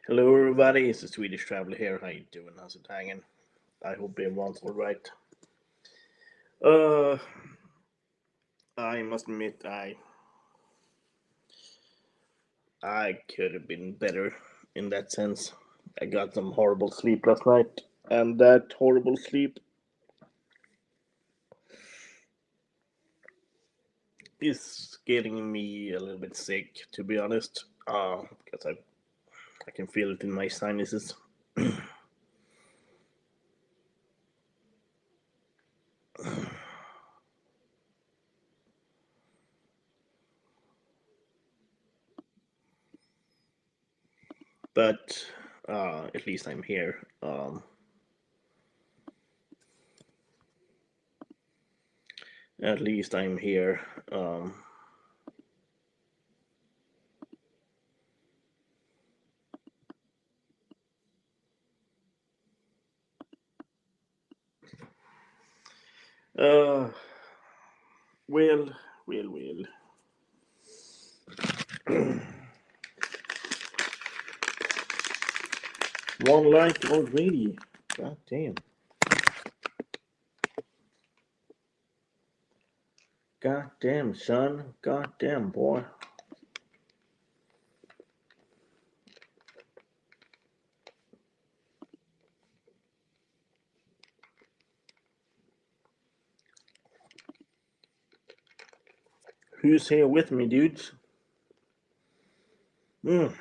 Hello, everybody. It's the Swedish Traveler here. How you doing? How's it hanging? I hope everyone's all right. Uh, I must admit, I could have been better in that sense. I got some horrible sleep last night, and that horrible sleep is getting me a little bit sick, to be honest. Because I can feel it in my sinuses. But at least I'm here. At least I'm here. Um, uh, well, well. One like already. God damn. God damn, son. God damn, boy. Who's here with me, dudes? Mm.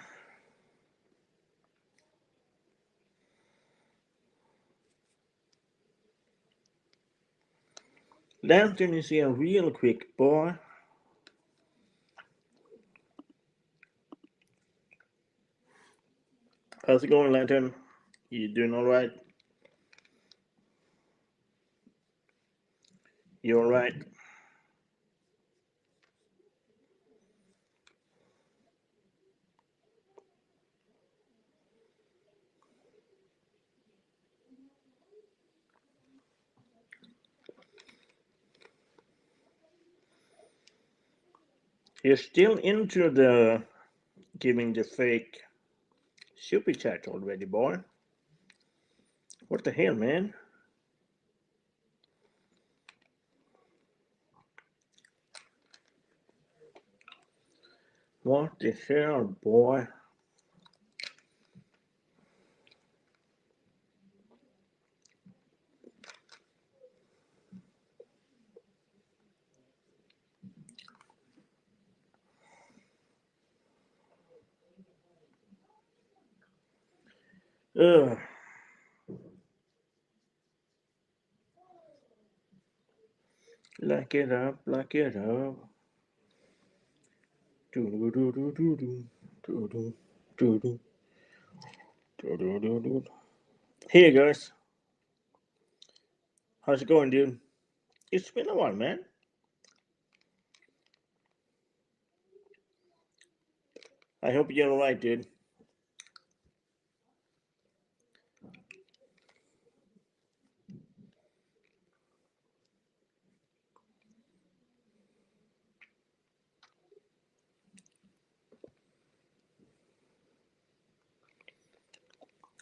Lantern is here real quick, boy. How's it going, Lantern? You doing alright? You alright? You're still into the giving the fake super chat already, boy. What the hell, man? What the hell, boy? Ugh. Lock it up, lock it up. Do do do do do do do do do do do do do do. Hey guys, how's it going, dude? It's been a while, man. I hope you're alright, dude.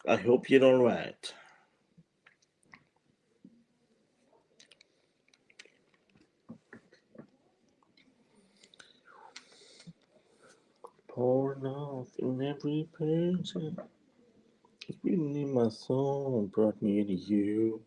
I hope you're alright. Pouring off in every page. It's beating in my soul, brought me to you.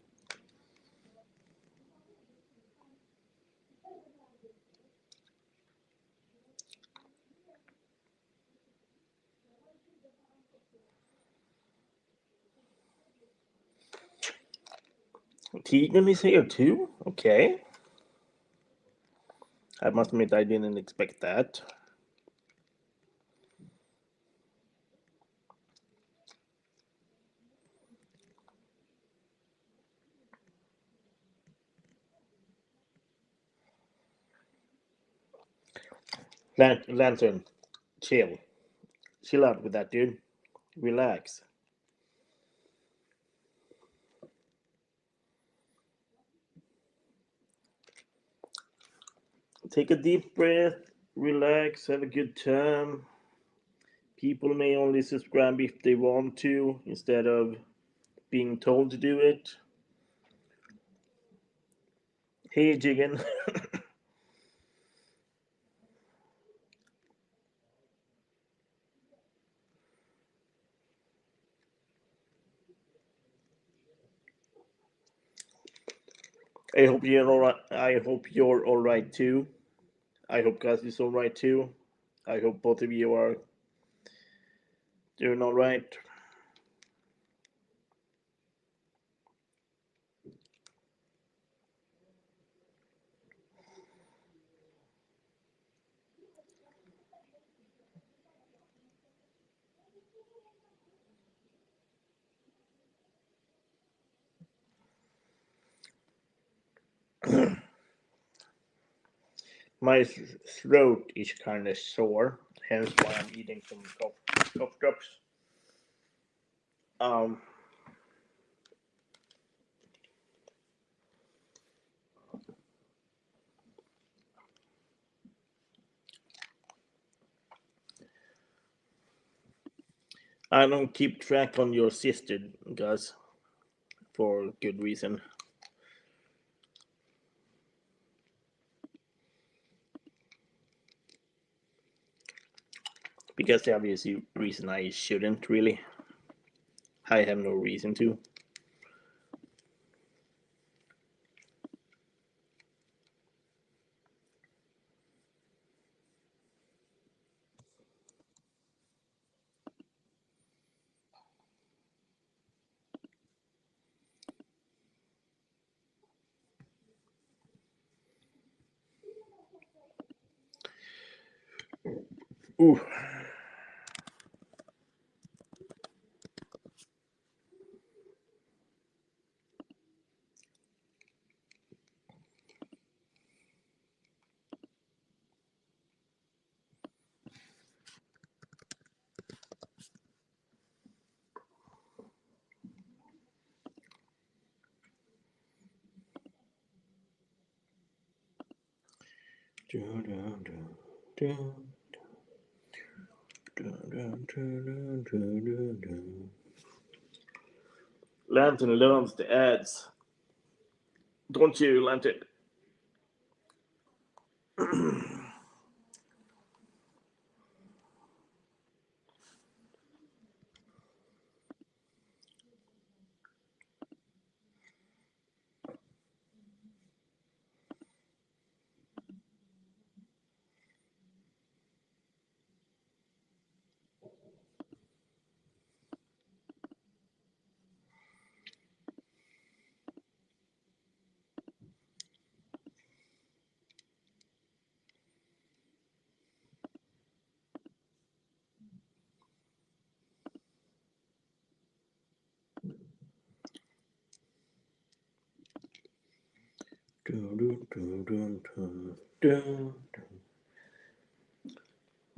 Tegan is here too? Okay. I must admit, I didn't expect that. Lantern, chill. Chill out with that, dude. Relax. Take a deep breath, relax, have a good time. People may only subscribe if they want to, instead of being told to do it. Hey, Jigen. I hope you're all right. I hope you're all right too. I hope Gus is all right too. I hope both of you are doing all right. My throat is kind of sore, hence why I'm eating some cough drops. Um, I don't keep track on your sister, Gus, for good reason. Because the obvious reason I shouldn't really. I have no reason to. Ooh. Lantern learns the ads. Don't you, Lantern?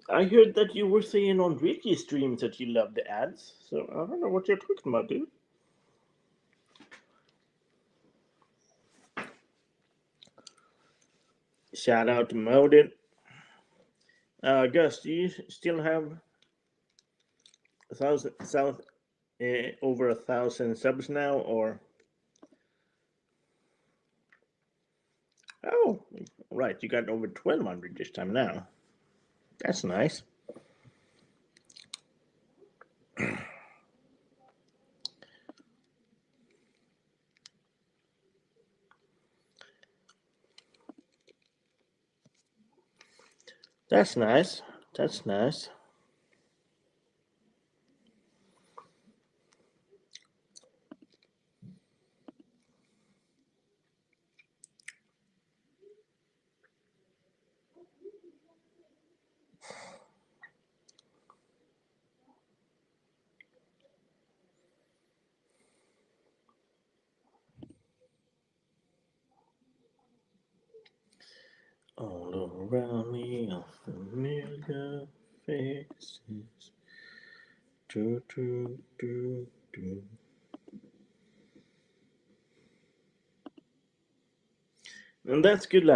I heard that you were saying on Richie's streams that you love the ads, so I don't know what you're talking about, dude. Shout out to Modin. Gus, do you still have over 1,000 subs now, or? Oh, right, you got over 1,200 this time now. That's nice. That's nice. That's nice. All around me are familiar faces. Do, do, do, do. And that's good,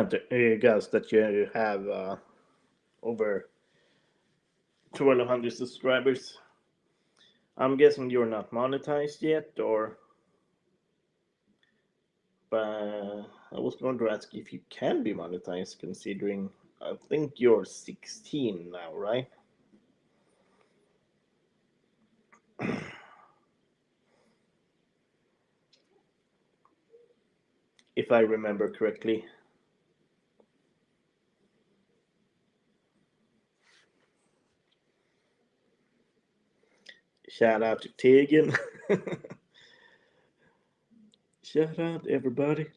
Guys, that you have over 1,200 subscribers. I'm guessing you're not monetized yet, or. But I was going to ask if you can be monetized, considering I think you're 16 now, right? If I remember correctly. Shout out to Tegan. Shout out everybody.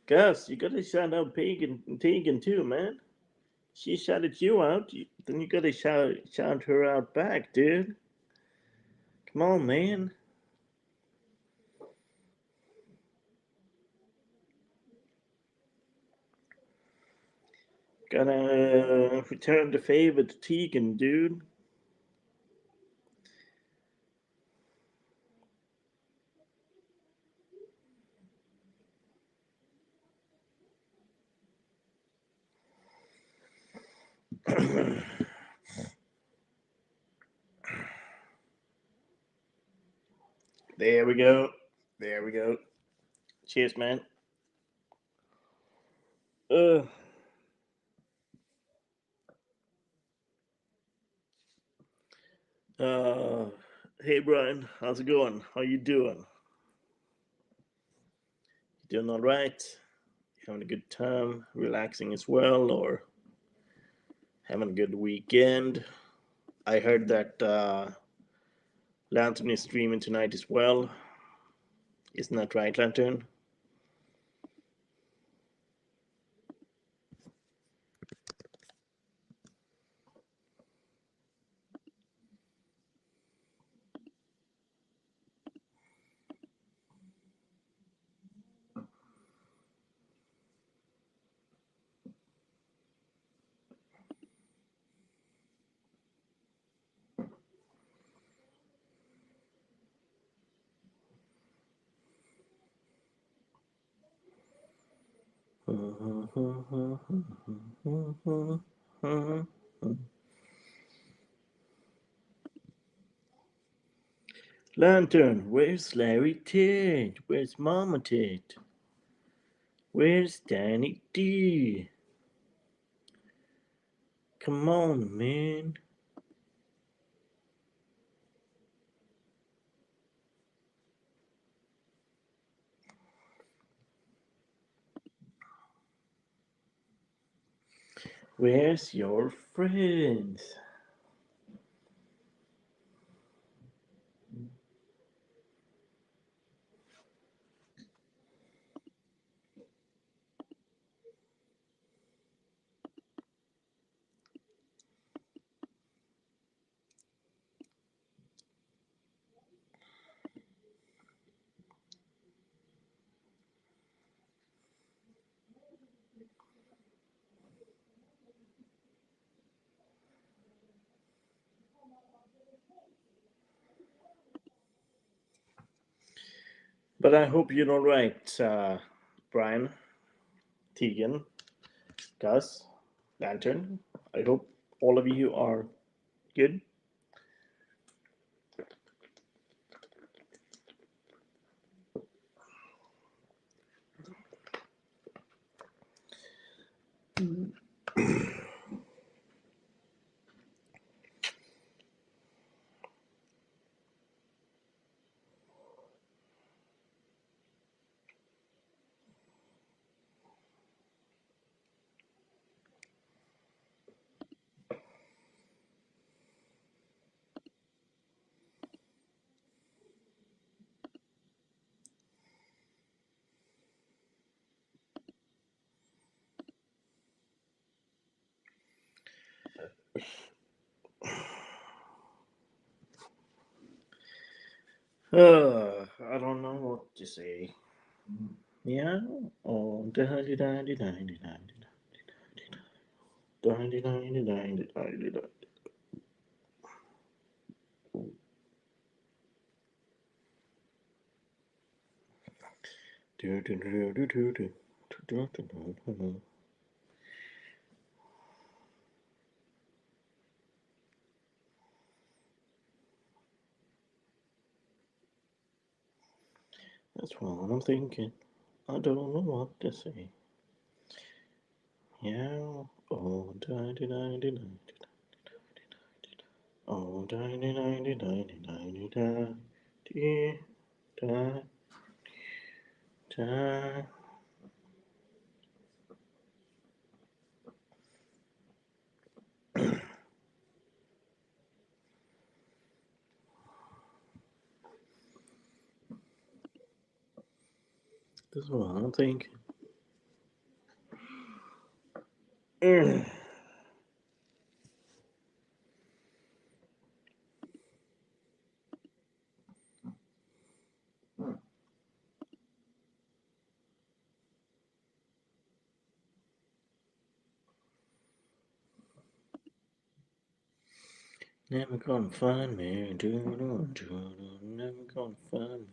Gus, you gotta shout out Tegan too, man. She shouted you out. Then you gotta shout her out back, dude. Come on, man. Gotta return the favor to Tegan, dude. There we go. There we go. Cheers, man. Uh, uh, hey Brian, how's it going? How you doing? You doing all right? Having a good time, relaxing as well, or having a good weekend? I heard that Lantern is streaming tonight as well. Isn't that right, Lantern? Lantern, where's Larry Tit? Where's Mama Tit? Where's Danny D? Come on, man. Where's your friends? But I hope you're all right, Brian, Tegan, Gus, Lantern. I hope all of you are good. I don't know what to say. Yeah. Oh, da da da da da da da da da da da da. Do do do do do do do do do do. That's what I'm thinking. I don't know what to say. Yeah. Oh, ninety ninety ninety. Oh, ninety ninety ninety ninety da. Dee, da, da. That's what I'm thinking. Never gonna find me. Never gonna find me.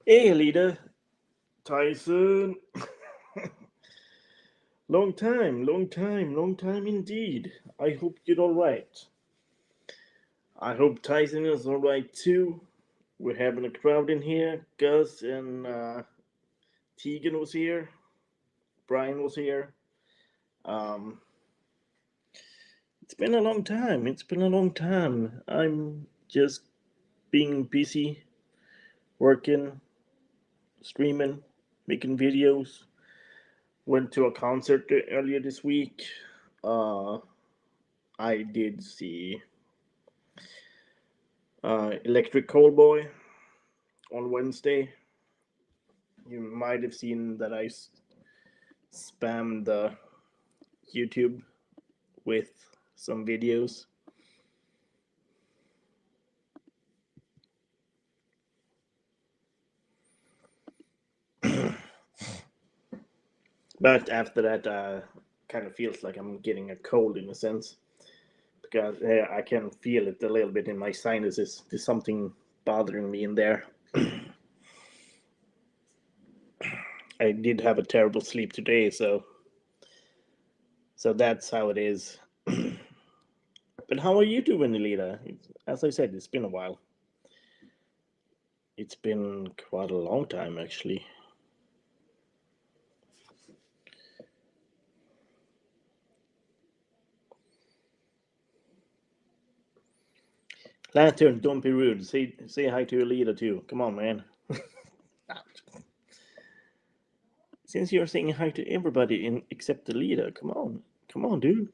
Hey, leader. Tyson. Long time, long time, long time indeed. I hope you're alright. I hope Tyson is alright too. We're having a crowd in here. Gus and Tegan was here. Brian was here. Um, it's been a long time. It's been a long time. I'm just being busy, working, streaming, making videos. Went to a concert earlier this week. Uh, I did see Electric Callboy on Wednesday. You might have seen that I spammed the YouTube with some videos. But after that, kind of feels like I'm getting a cold in a sense because I can feel it a little bit in my sinuses. There's something bothering me in there. I did have a terrible sleep today, so that's how it is. But how are you doing, Elita? As I said, it's been a while. It's been quite a long time, actually. Lantern, don't be rude. Say hi to Elita too. Come on, man. Since you're saying hi to everybody except Elita, come on, dude.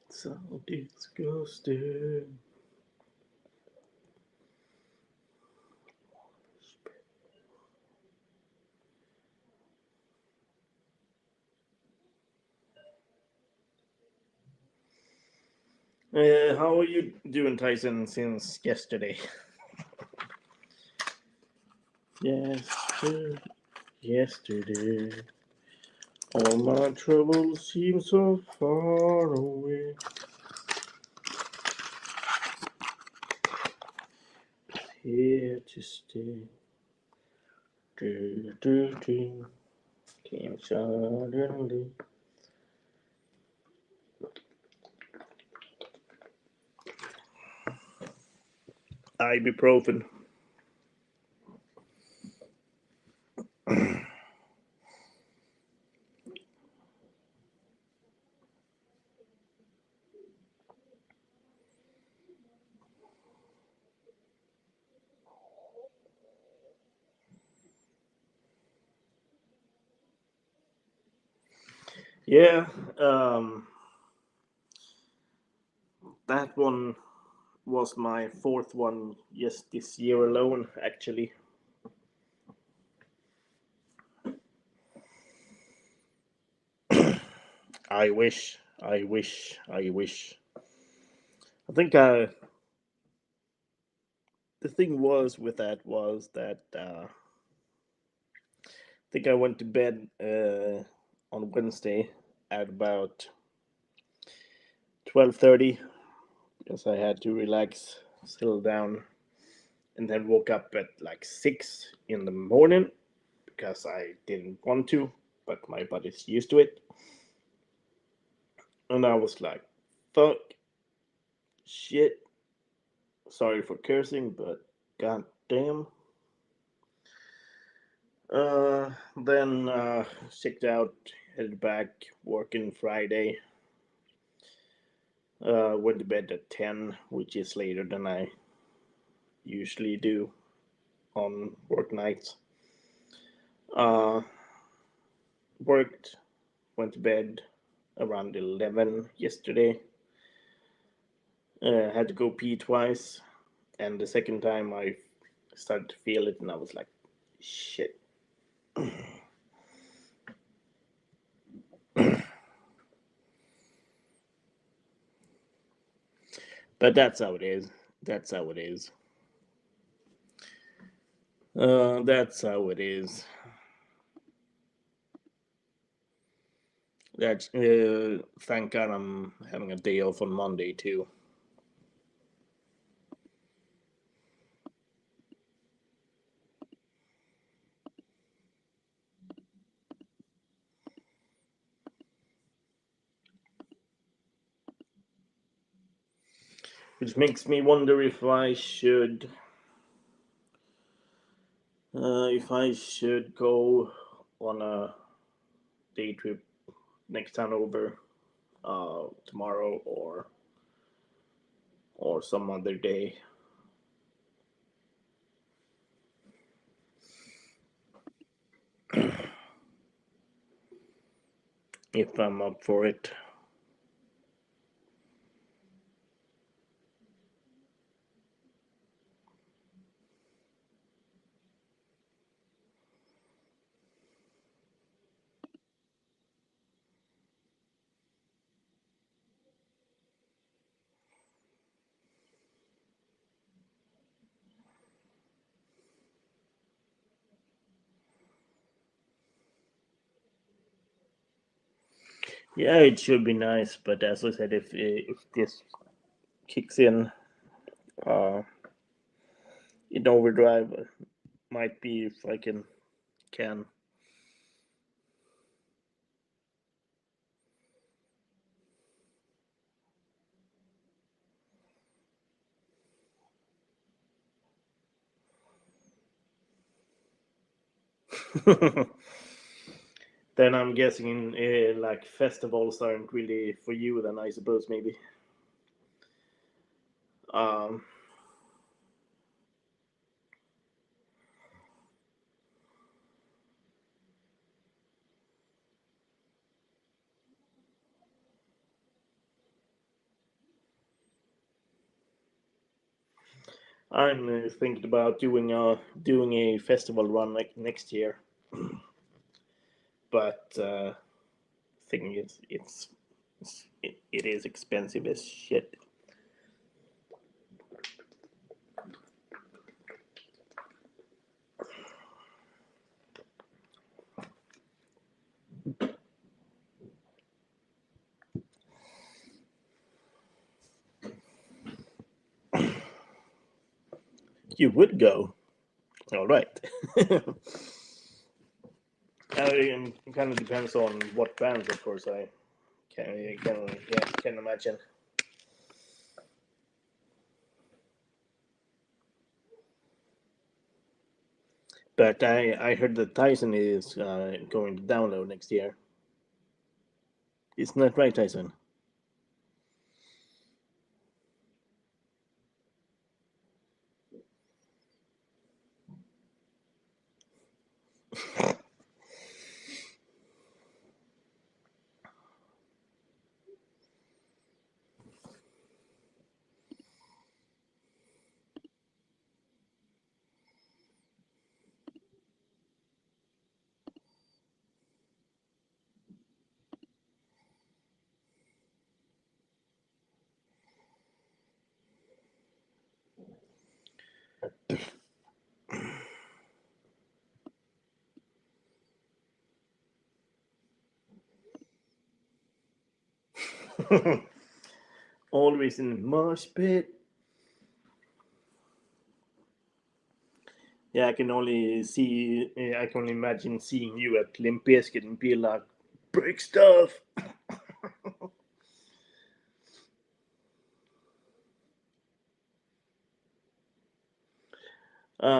So disgusting. How are you doing, Tyson, since yesterday? Yesterday, all my troubles seem so far away. Here to stay. Do, do, do. Kim Jong-un. Ibuprofen. Yeah, that one was my fourth one just this year alone, actually. I wish, I wish, I wish. I think the thing was with that was that I think I went to bed on Wednesday at about 12:30 because I had to relax, settle down, and then woke up at like 6 in the morning because I didn't want to, but my body's used to it. And I was like, fuck, shit. Sorry for cursing, but god damn. Then checked out, headed back, working Friday. Went to bed at 10, which is later than I usually do on work nights. Uh, Worked, went to bed around 11 yesterday. Had to go pee twice, and the second time I started to feel it, and I was like, shit. But that's how it is. That's how it is. That's how it is. That's thank God I'm having a day off on Monday too. Which makes me wonder if I should go on a day trip next time over, tomorrow or some other day. If I'm up for it. Yeah, it should be nice, but as I said, if this kicks in uh, in overdrive, might be if I can. Then I'm guessing like festivals aren't really for you. Then I suppose maybe. Um, I'm thinking about doing a festival run like next year, but thing is, it is expensive as shit. You would go, all right. It kind of depends on what bands, of course. I can imagine. But I heard that Tyson is going to download next year. Isn't that right, Tyson? Always in the mosh pit. Yeah, I can only see. I can only imagine seeing you at Limp Bizkit and be like, "Break stuff."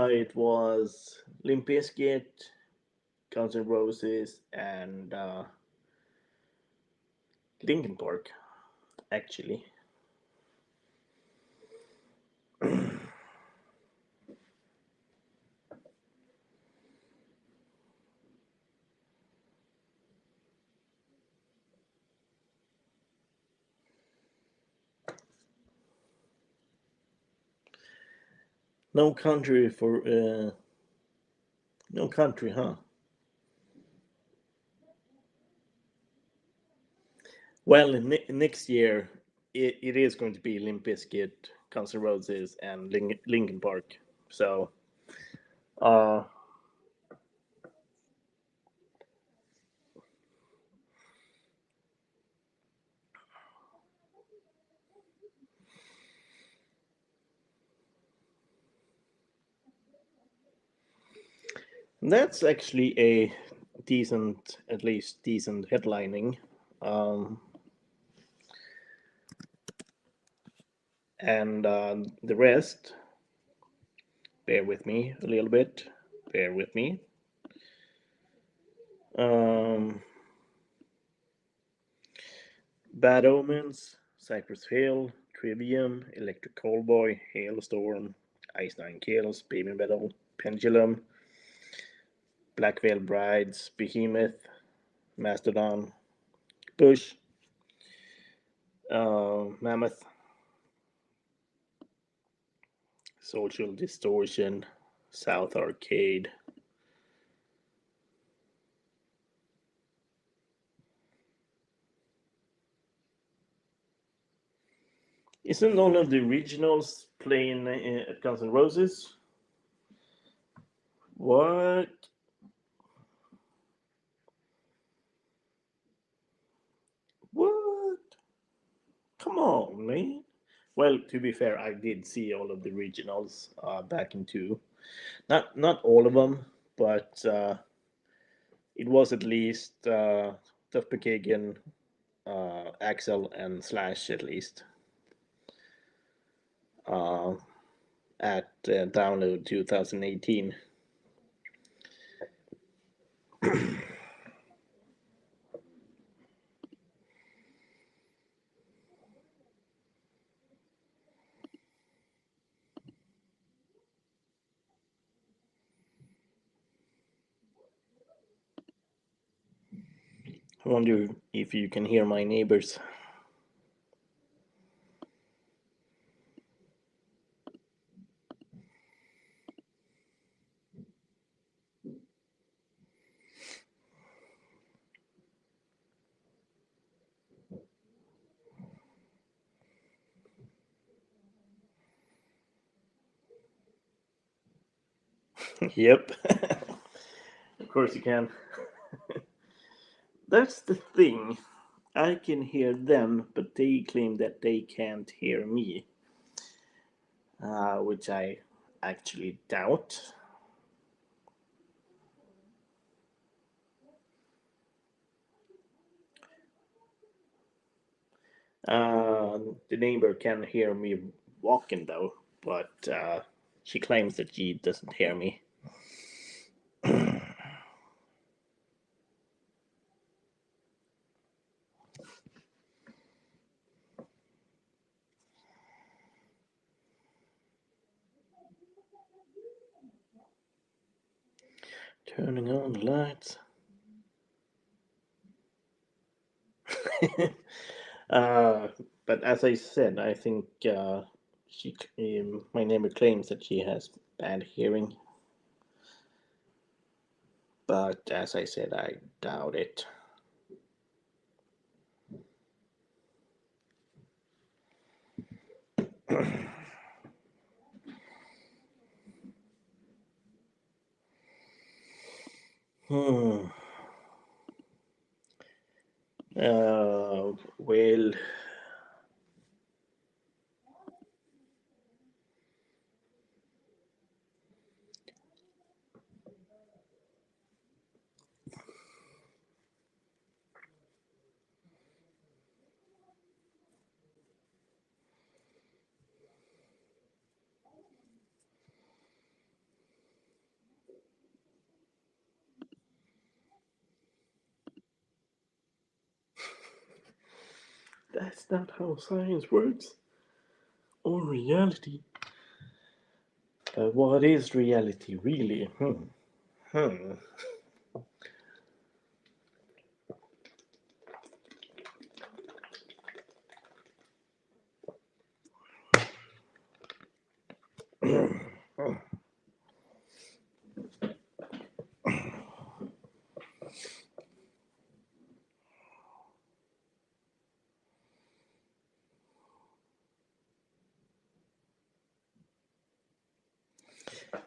It was Limp Bizkit, Guns N' Roses, and Linkin Park, actually. No country for no country, huh? Well, next year it is going to be Limp Bizkit, Guns N' Roses, and Linkin Park. So, uh, that's actually a decent, at least decent headlining. Um, and the rest, bear with me a little bit. Bear with me. Um, Bad Omens, Cypress Hill, Trivium, Electric Callboy, Hailstorm, Ice Nine Kills, Baby Metal, Pendulum, Black Veil Brides, Behemoth, Mastodon, Bush, Mammoth, Social Distortion, South Arcade. Isn't all of the originals playing at Guns N' Roses? What? What? Come on, man. Well, to be fair, I did see all of the regionals back in two. Not all of them, but it was at least Duff McKagan, Axel, and Slash at least uh, at Download 2018. I wonder if you can hear my neighbors. Yep. Of course you can. That's the thing. I can hear them, but they claim that they can't hear me, which I actually doubt. The neighbor can hear me walking though, but she claims that she doesn't hear me. Turning on the lights. uh, but as I said, I think my neighbor claims that she has bad hearing. But as I said, I doubt it. Hmm. Well, that's not how science works. Or reality. What is reality, really? Hmm.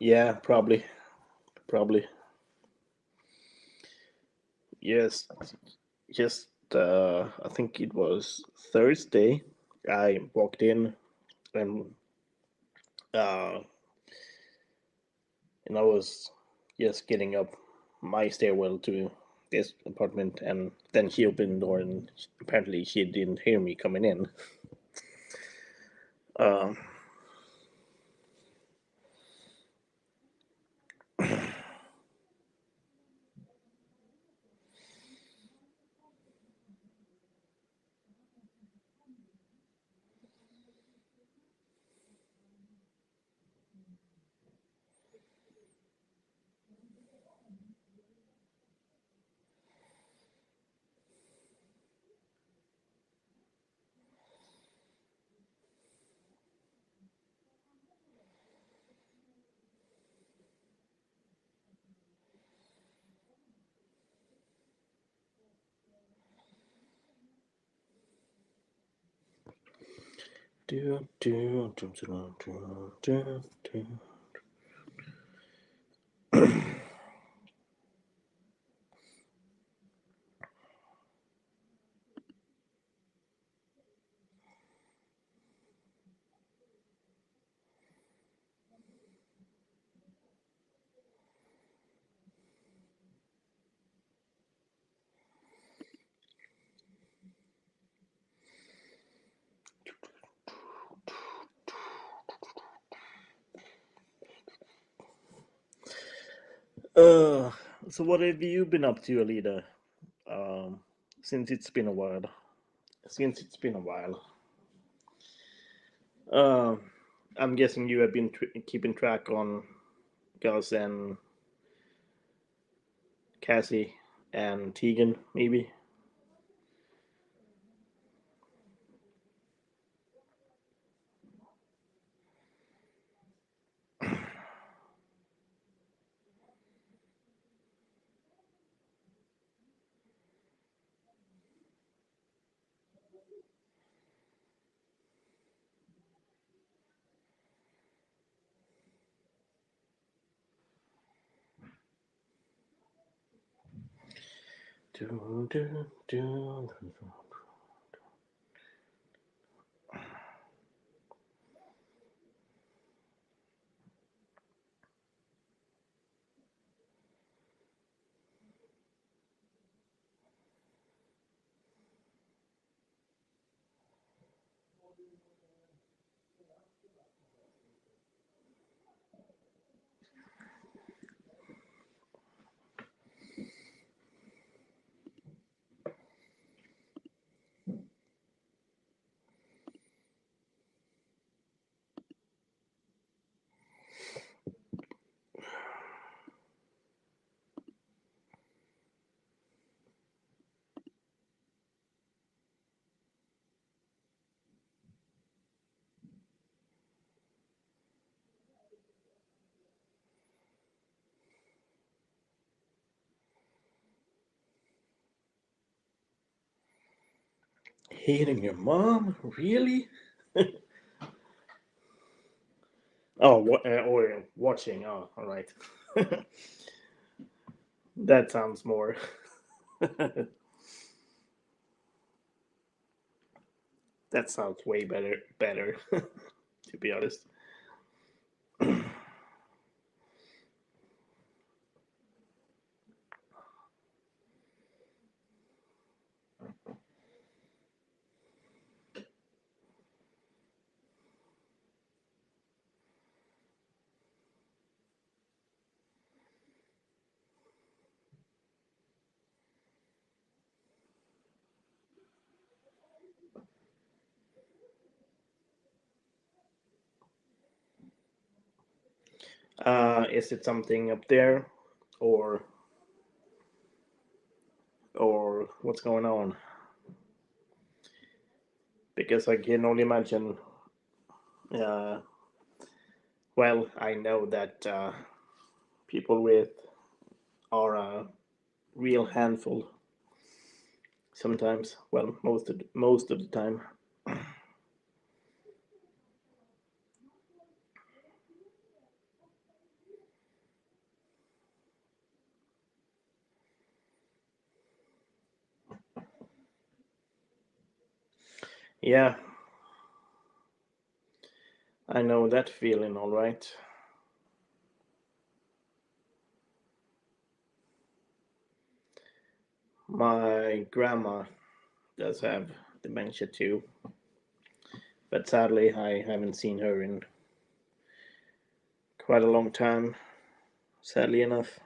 Yeah, probably. Probably. Yes. Just, I think it was Thursday. I walked in and uh, I was just getting up my stairwell to this apartment, and then she opened the door, and apparently she didn't hear me coming in. Uh, do, do, do, do, do, do, do. Uh, so what have you been up to, Alida? Um, since it's been a while. Since it's been a while. Uh, I'm guessing you have been keeping track on Gus and Cassie and Tegan, maybe. Do, do, do. Hating your mom? Really? Oh, or watching. Oh, all right. That sounds more. That sounds way better. Better, to be honest. Is it something up there, or what's going on? Because I can only imagine. Uh, well, I know that people with are a real handful sometimes. Well, most of the time. Yeah, I know that feeling. All right. My grandma does have dementia too, but sadly, I haven't seen her in quite a long time. Sadly enough.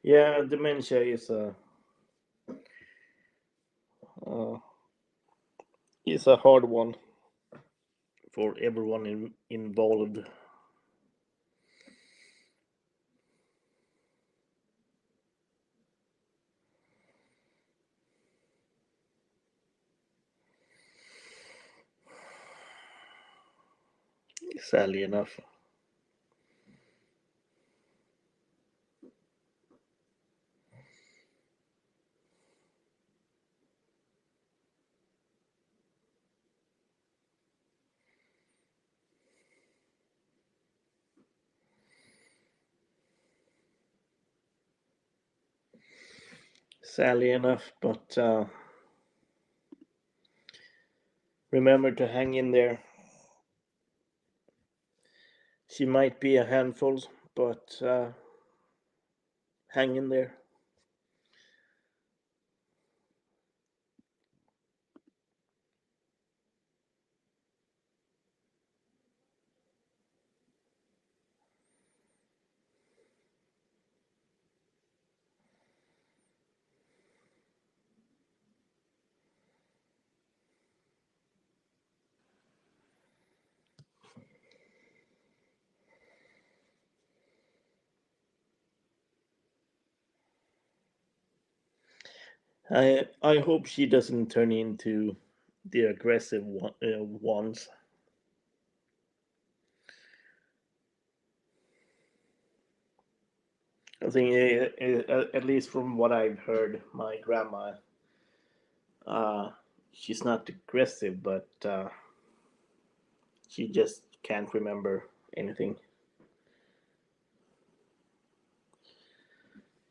Yeah, dementia uh, is a hard one for everyone involved. Sadly enough. Sadly enough, but remember to hang in there. She might be a handful, but hang in there. I hope she doesn't turn into the aggressive ones. I think, at least from what I've heard, my grandma, uh, she's not aggressive, but she just can't remember anything.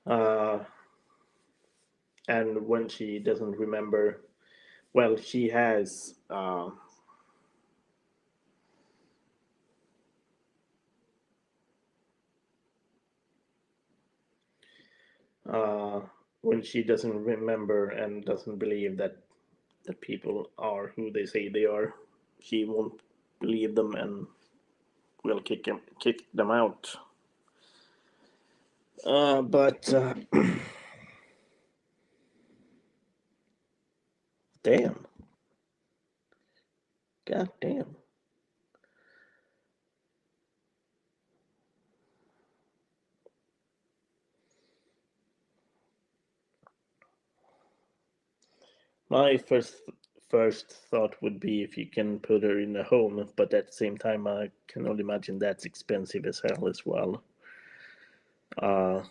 Uh, and when she doesn't remember, well, she has. Uh, when she doesn't remember and doesn't believe that people are who they say they are, she won't believe them and will kick them out. But damn, god damn. My first thought would be if you can put her in a home, but at the same time, I can only imagine that's expensive as hell as well. Uh,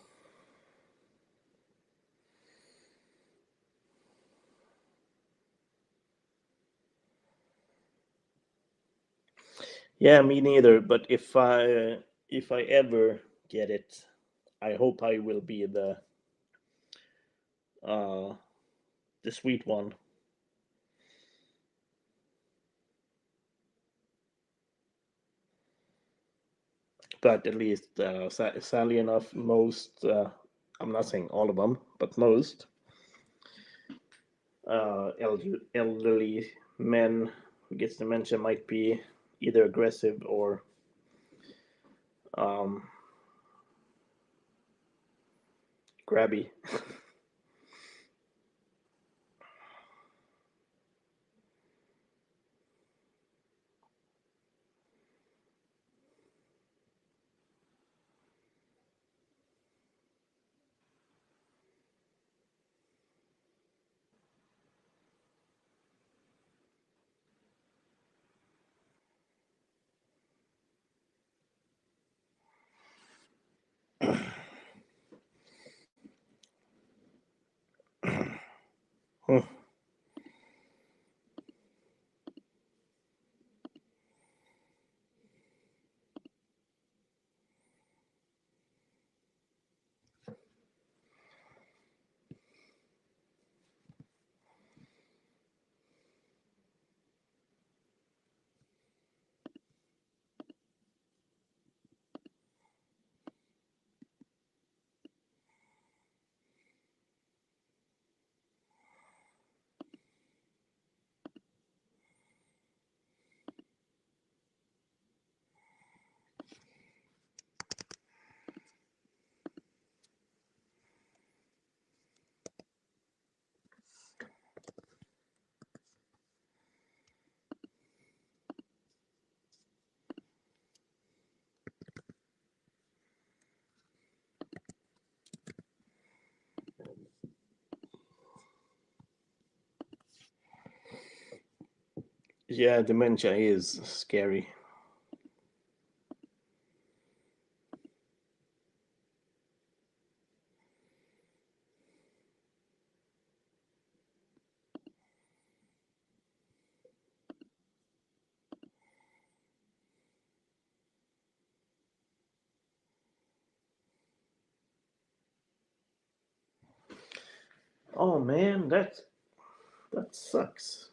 yeah, me neither. But if I ever get it, I hope I will be uh, the sweet one. But at least, sadly enough, most, I'm not saying all of them, but most elderly men who gets dementia might be either aggressive or um, grabby. Yeah, dementia is scary. Oh man, that sucks.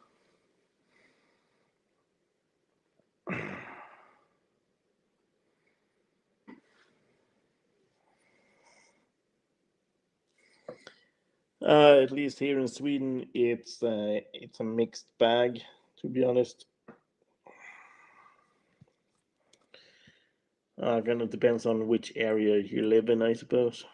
At least here in Sweden, it's a mixed bag. To be honest, kind of depends on which area you live in, I suppose.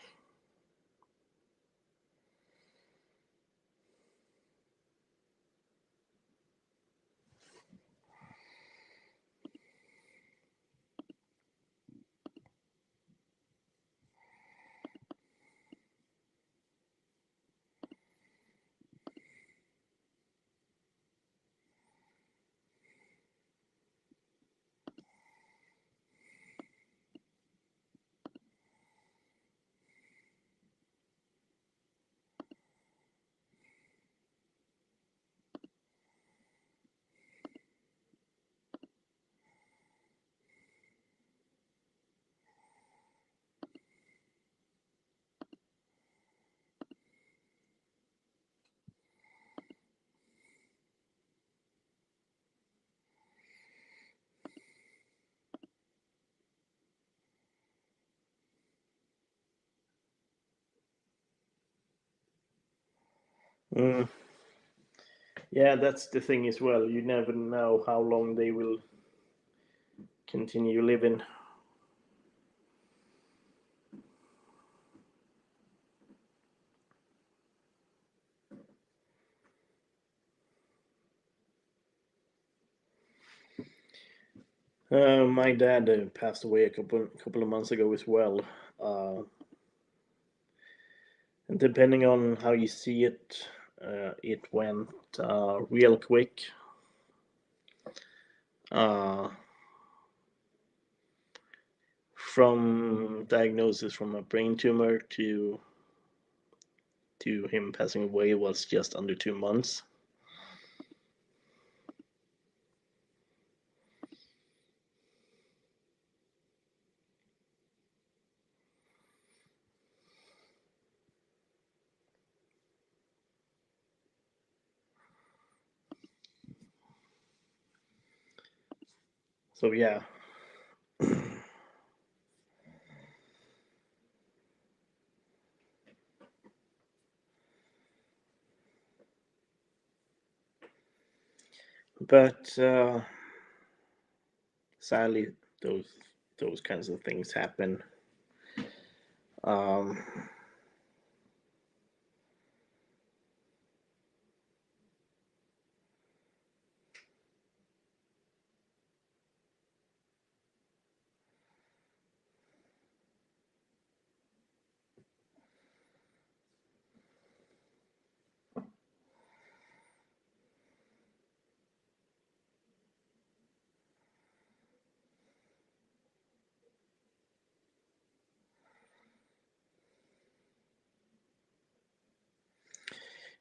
Mm. Yeah, that's the thing as well. You never know how long they will continue living. My dad passed away a couple of months ago as well. Uh, and depending on how you see it, it went real quick. Uh, from diagnosis from a brain tumor to him passing away was just under 2 months. So yeah. But sadly, those those kinds of things happen. Um,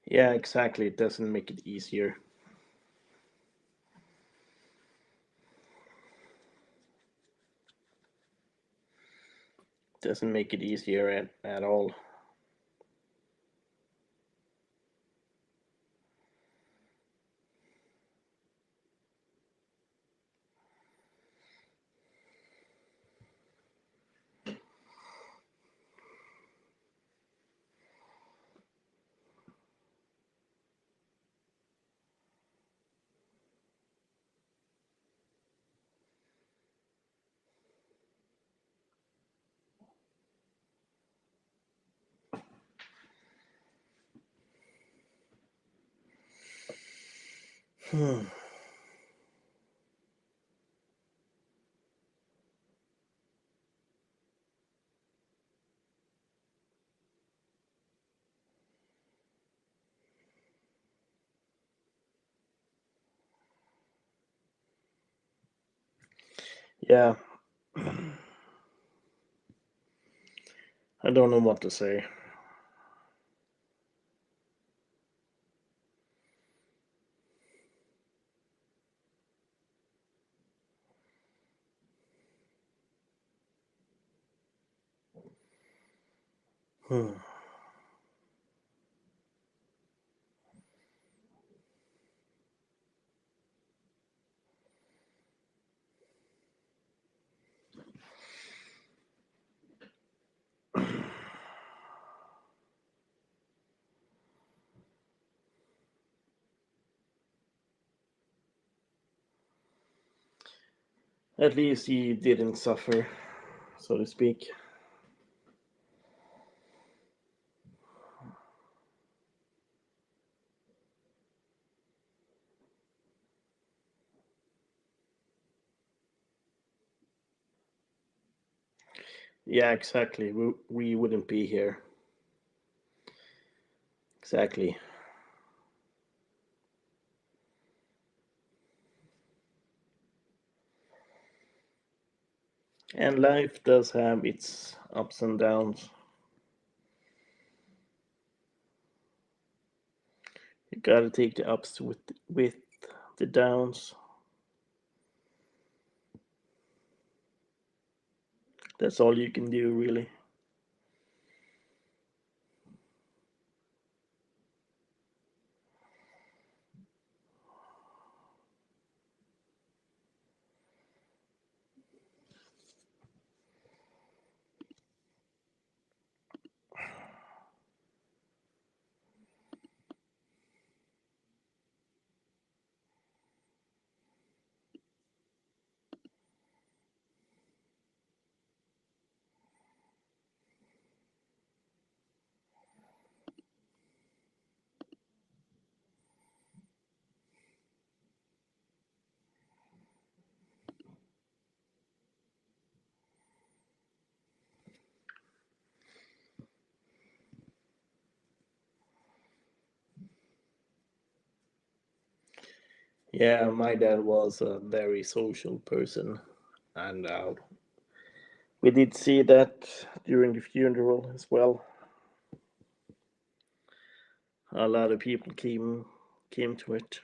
yeah, exactly. It doesn't make it easier. Doesn't make it easier at all. Hmm. Yeah, I don't know what to say. Hmm. At least he didn't suffer, so to speak. Yeah, exactly. We wouldn't be here. Exactly. And life does have its ups and downs. You gotta take the ups with the downs. That's all you can do, really. Yeah, my dad was a very social person, and we did see that during the funeral as well. A lot of people came to it.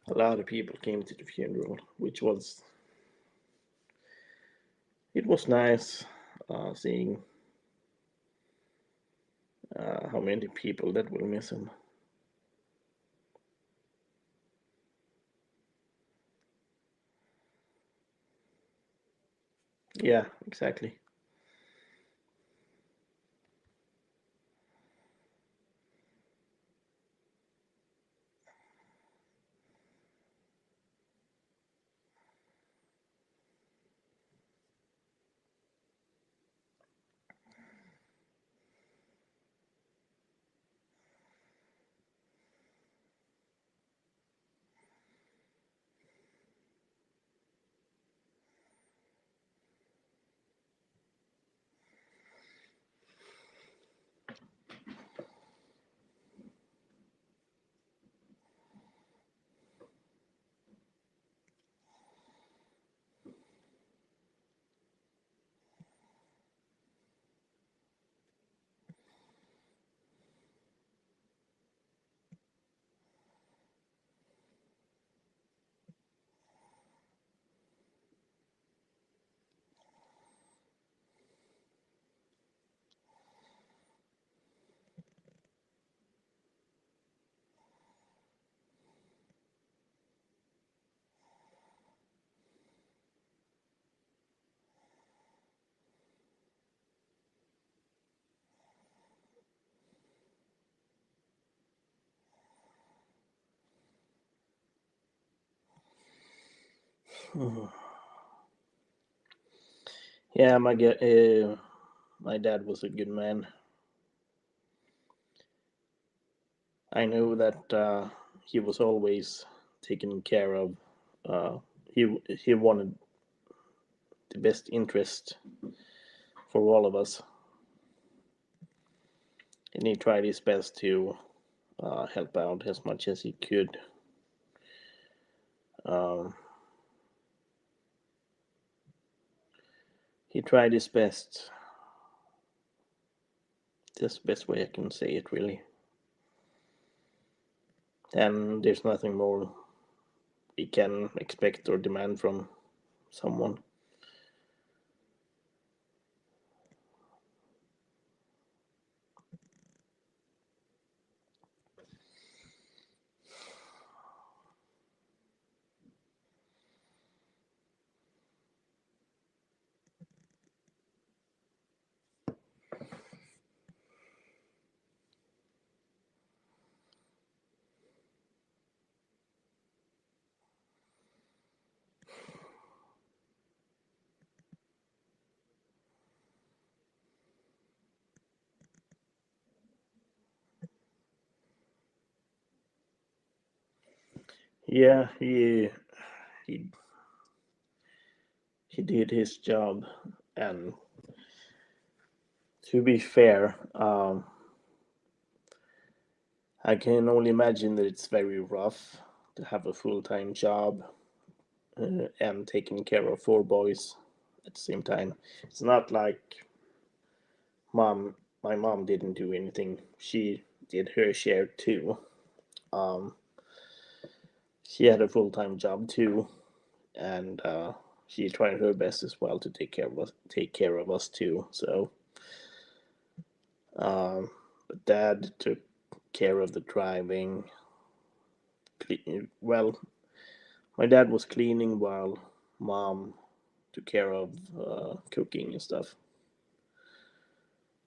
A lot of people came to the funeral, which was it was nice seeing how many people that will miss him. Yeah, exactly. Mhm. Yeah, my dad was a good man. I know that he was always taken care of. He wanted the best interest for all of us, and he tried his best to help out as much as he could. Um, he tried his best. That's the best way I can say it, really. And there's nothing more we can expect or demand from someone. Yeah, he he did his job, and to be fair, I can only imagine that it's very rough to have a full time job and taking care of four boys at the same time. It's not like mom. My mom didn't do anything. She did her share too. Um, she had a full time job too, and she tried her best as well to take care of us too. So, um, but dad took care of the driving. Well, my dad was cleaning while mom took care of cooking and stuff,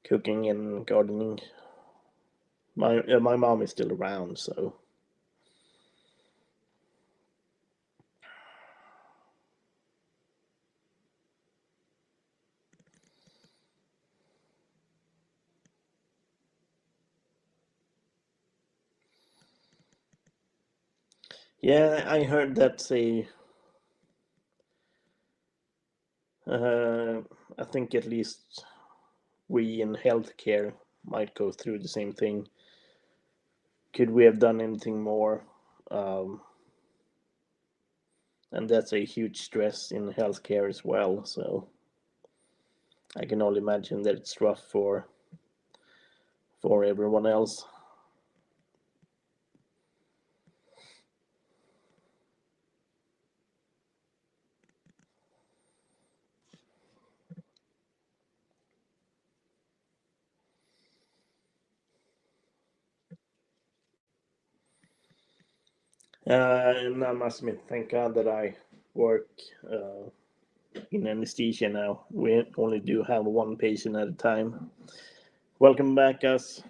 cooking and gardening. My mom is still around, so Yeah, I heard that's a. Uh, I think at least we in healthcare might go through the same thing. Could we have done anything more? Um, and that's a huge stress in healthcare as well. So I can only imagine that it's rough for everyone else. And I must admit, thank God that I work in anesthesia now. We only do have one patient at a time. Welcome back, Gus.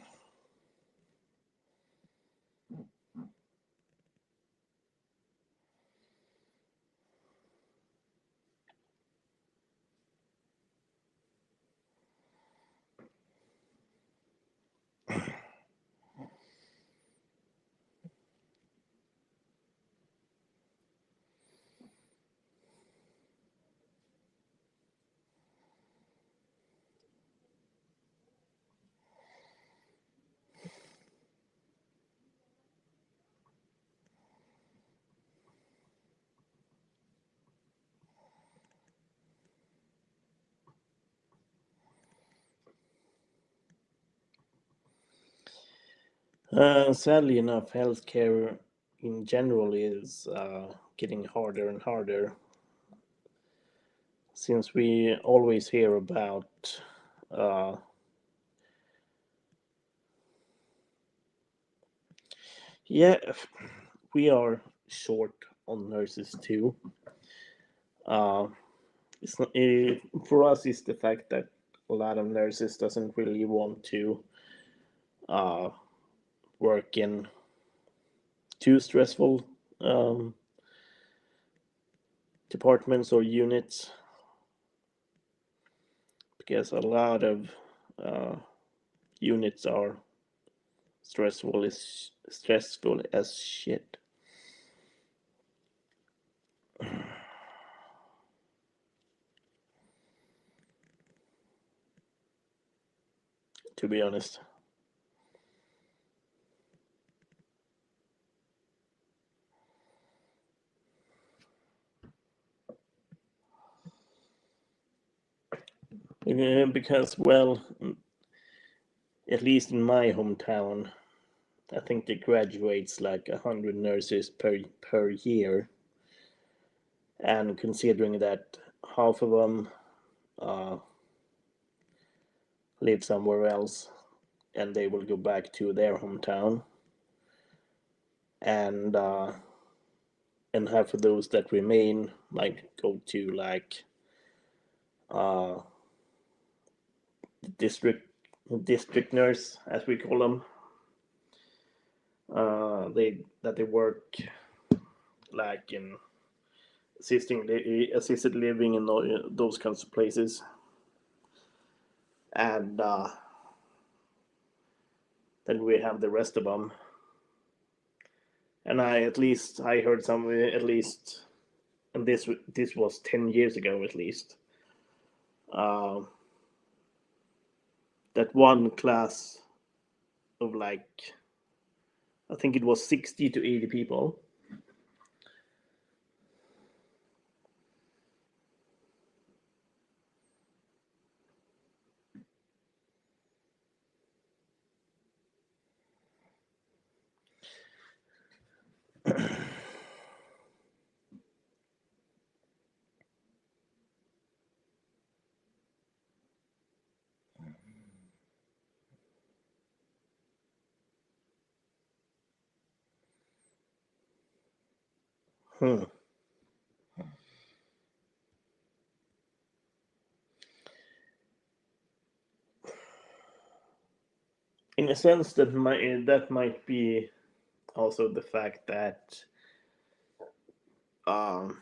Sadly enough, healthcare in general is getting harder and harder since we always hear about uh, yeah, we are short on nurses too. Uh, it's not, for us, it's the fact that a lot of nurses doesn't really want to uh, work in too stressful um, departments or units because a lot of uh, units are stressful as shit. To be honest. Because, well, at least in my hometown, I think it graduates like 100 nurses per year, and considering that half of them uh, live somewhere else, and they will go back to their hometown, and half of those that remain might go to like uh, district district nurse, as we call them. They work like in assisted living and those kinds of places, and then we have the rest of them. And I heard some at least, and this was 10 years ago at least. Uh, that one class of like I think it was 60 to 80 people. Hmm. In a sense, that might be also the fact that um,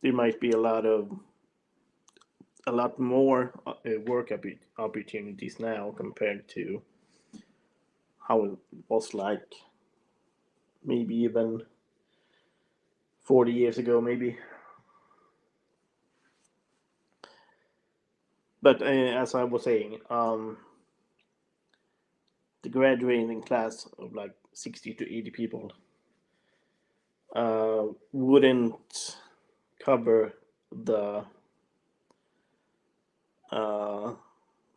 there might be a lot more work opportunities now compared to how it was like maybe even 40 years ago, maybe. But as I was saying, the graduating class of like 60 to 80 people wouldn't cover the uh,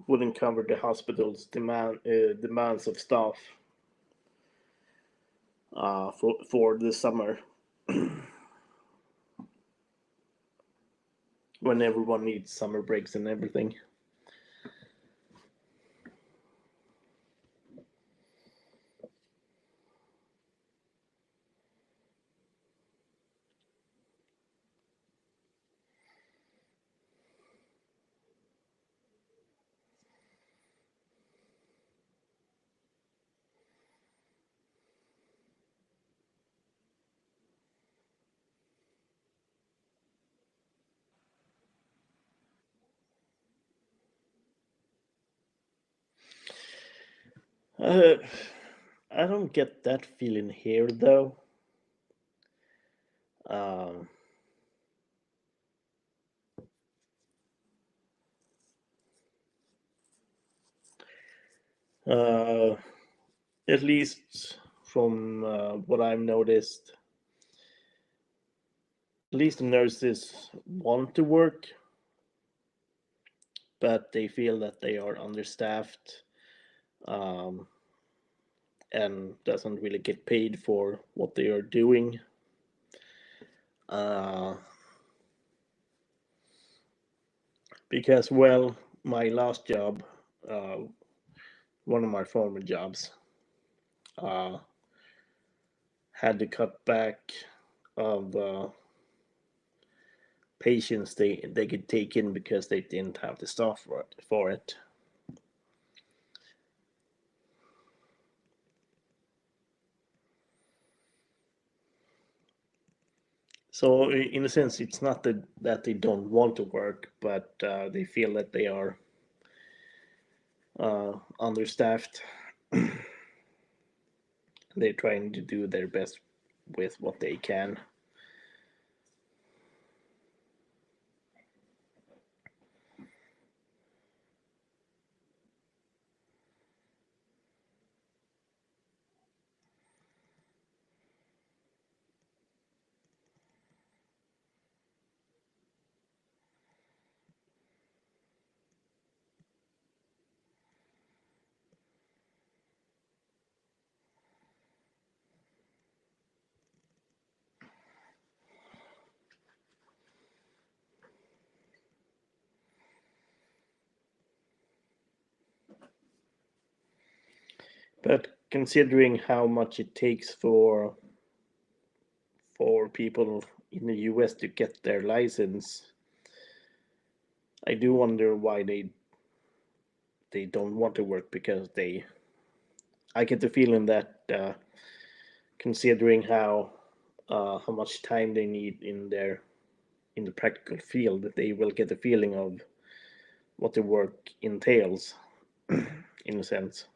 wouldn't cover the hospital's demands of staff for the summer when everyone needs summer breaks and everything. Uh, I don't get that feeling here though. Um, uh, at least from what I've noticed, at least the nurses want to work, but they feel that they are understaffed, um, and doesn't really get paid for what they are doing. Uh, because, well, my last job, uh, one of my former jobs, uh, had to cut back of patients they could take in because they didn't have the staff for it. So in a sense, it's not that they don't want to work, but they feel that they are understaffed. They're trying to do their best with what they can. But considering how much it takes for people in the US to get their license, I do wonder why they don't want to work because they. I get the feeling that considering how much time they need in the practical field, that they will get a feeling of what the work entails, in a sense.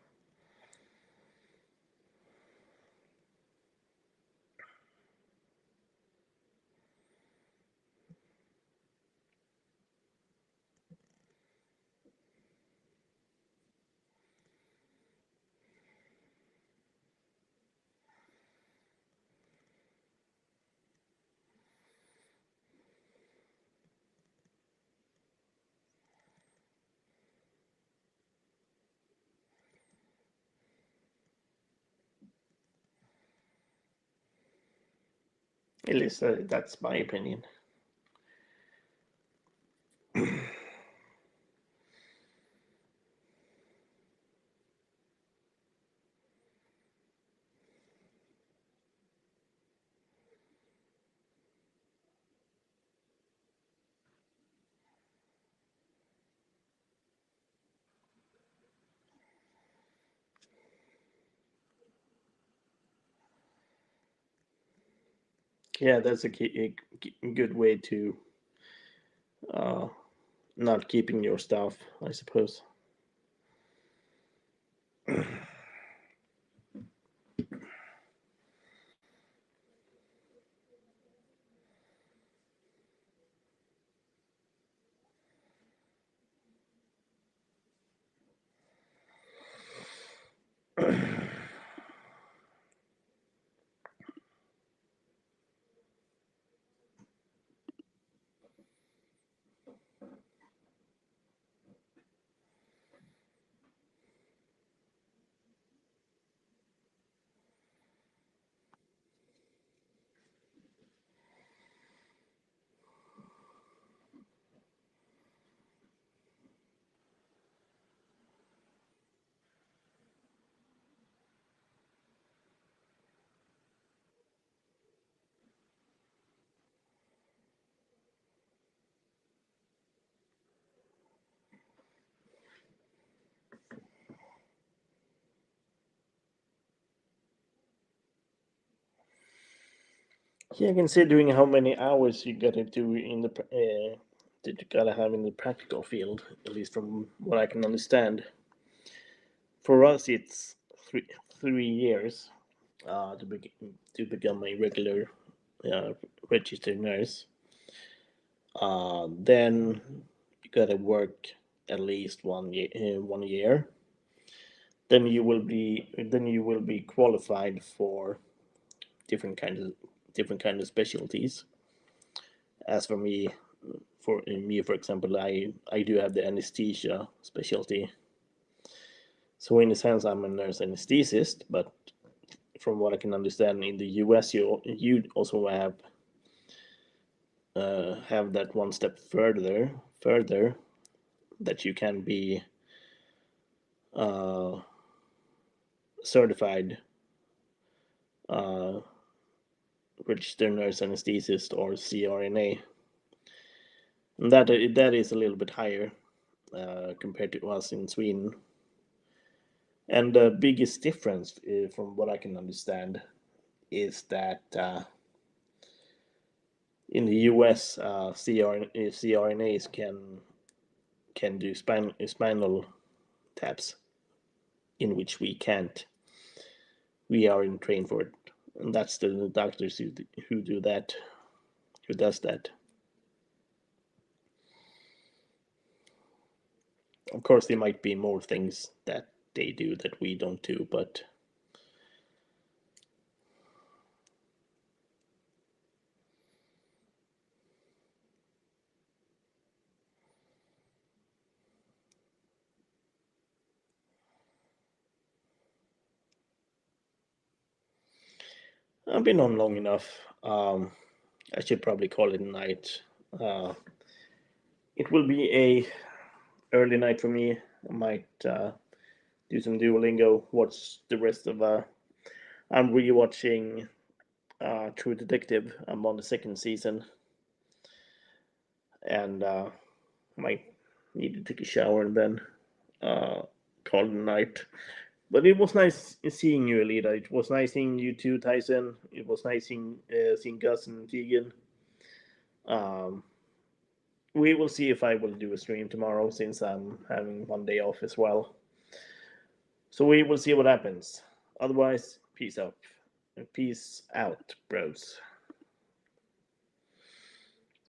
At least that's my opinion. Yeah, that's a good way to uh, not keeping your stuff, I suppose. Yeah, considering how many hours you gotta do in the that you gotta have in the practical field, at least from what I can understand. For us, it's three years to become a regular uh, registered nurse. Then you gotta work at least 1 year. 1 year. Then you will be qualified for different kinds of specialties. As for example, I do have the anesthesia specialty. So in a sense, I'm a nurse anesthetist, but from what I can understand, in the US, you also have that one step further that you can be uh, certified uh, registered nurse anesthetist or CRNA. And that is a little bit higher compared to us in Sweden. And the biggest difference, from what I can understand, is that in the US, CRNAs can do spinal taps, in which we can't. We aren't trained for it, and that's the doctors who do that, who does that. Of course, there might be more things that they do that we don't do, but I've been on long enough. I should probably call it a night. Uh, it will be a early night for me. I might do some Duolingo, watch the rest of. I'm rewatching True Detective. I'm on the second season, and might need to take a shower and then uh, call it a night. But it was nice seeing you, Elita. It was nice seeing you too, Tyson. It was nice seeing Gus and Tegan. Um, we will see if I will do a stream tomorrow since I'm having one day off as well. So we will see what happens. Otherwise, peace out. Peace out, bros.